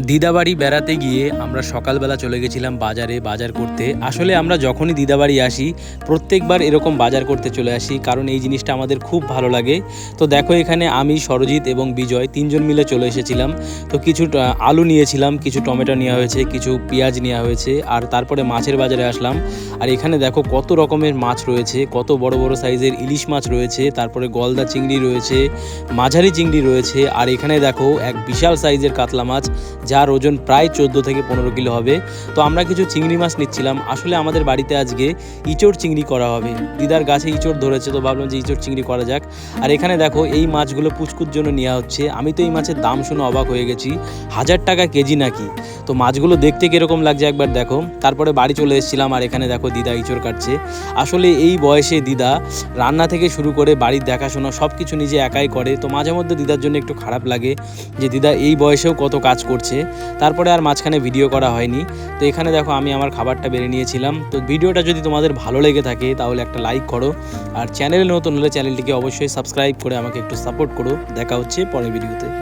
দিদাবাড়ি বেড়াতে গিয়ে আমরা সকালবেলা চলে গেছিলাম বাজার করতে। আসলে আমরা যখনই দিদাবাড়ি আসি প্রত্যেকবার এরকম বাজার করতে চলে আসি, কারণ এই জিনিসটা আমাদের খুব ভালো লাগে। তো দেখো এখানে আমি, সরজিৎ এবং বিজয় তিনজন মিলে চলে এসেছিলাম। তো কিছু আলু নিয়েছিলাম, কিছু টমেটো নেওয়া হয়েছে, কিছু পেঁয়াজ নেওয়া হয়েছে, আর তারপরে মাছের বাজারে আসলাম। আর এখানে দেখো কত রকমের মাছ রয়েছে, কত বড় বড় সাইজের ইলিশ মাছ রয়েছে, তারপরে গলদা চিংড়ি রয়েছে, মাঝারি চিংড়ি রয়েছে, আর এখানে দেখো এক বিশাল সাইজের কাতলা মাছ যার ওজন প্রায় 14 থেকে 15 কিলো হবে। তো আমরা কিছু চিংড়ি মাছ নিচ্ছিলাম। আসলে আমাদের বাড়িতে আজকে ইঁচড় চিংড়ি করা হবে। দিদার গাছে ইঁচড় ধরেছে, তো ভাবলাম যে ইঁচড় চিংড়ি করা যাক। আর এখানে দেখো এই মাছগুলো পুচকুর জন্য নেওয়া হচ্ছে। আমি তো এই মাছের দাম শুনে অবাক হয়ে গেছি, 1000 টাকা কেজি নাকি। তো মাছগুলো দেখতে কীরকম লাগছে একবার দেখো। তারপরে বাড়ি চলে এসেছিলাম, আর এখানে দেখো দিদা ইঁচড় কাটছে। আসলে এই বয়সে দিদা রান্না থেকে শুরু করে বাড়ির দেখাশোনা সব কিছু নিজে একাই করে। তো মাঝে মধ্যে দিদার জন্য একটু খারাপ লাগে যে দিদা এই বয়সেও কত কাজ করছে। তারপরে আর মাঝখানে ভিডিও করা হয়নি। তো এখানে দেখো আমি আমার খাবারটা বেড়ে নিয়েছিলাম। তো ভিডিওটা যদি তোমাদের ভালো লেগে থাকে তাহলে একটা লাইক করো, আর চ্যানেলে নতুন হলে চ্যানেলটিকে অবশ্যই সাবস্ক্রাইব করে আমাকে একটু সাপোর্ট করো। দেখা হচ্ছে পরের ভিডিওতে।